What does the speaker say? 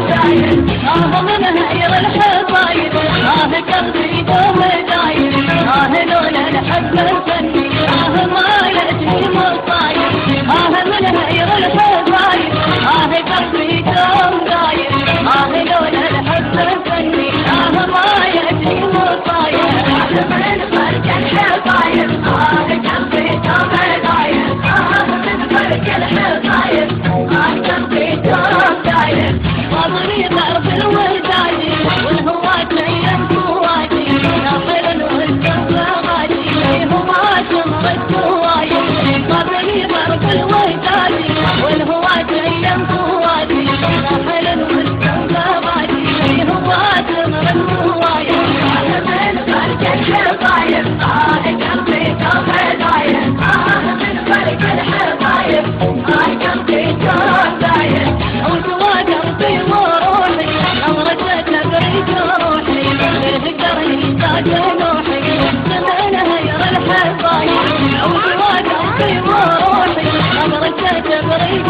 داير من هير الحصايد قلبي دوم داير لولا الحب الفني ما يأتي مصايد من هير الحصايد قلبي دوم داير لولا الحب الفني ما يأتي مصايد من فرق الحصايد قلبي دوم داير من فرق الحصايد قلبي دوم داير وضري ضرب الوداجي والهواة ايام فواتي ناخر والسفاغاتي هواة مرت هواية وضري ضرب الوداجي والهواة ايام فواتي ناخر والسفاغاتي هواة مرت هواية من فرق الحصايب قلبي دوم داير من فرق الحصايب قلبي دوم داير قلبي وروحي نظرتك بريد روحي تقدرني ذاك نوحي زمان هير الحصايب قلبي وروحي نظرتك بريد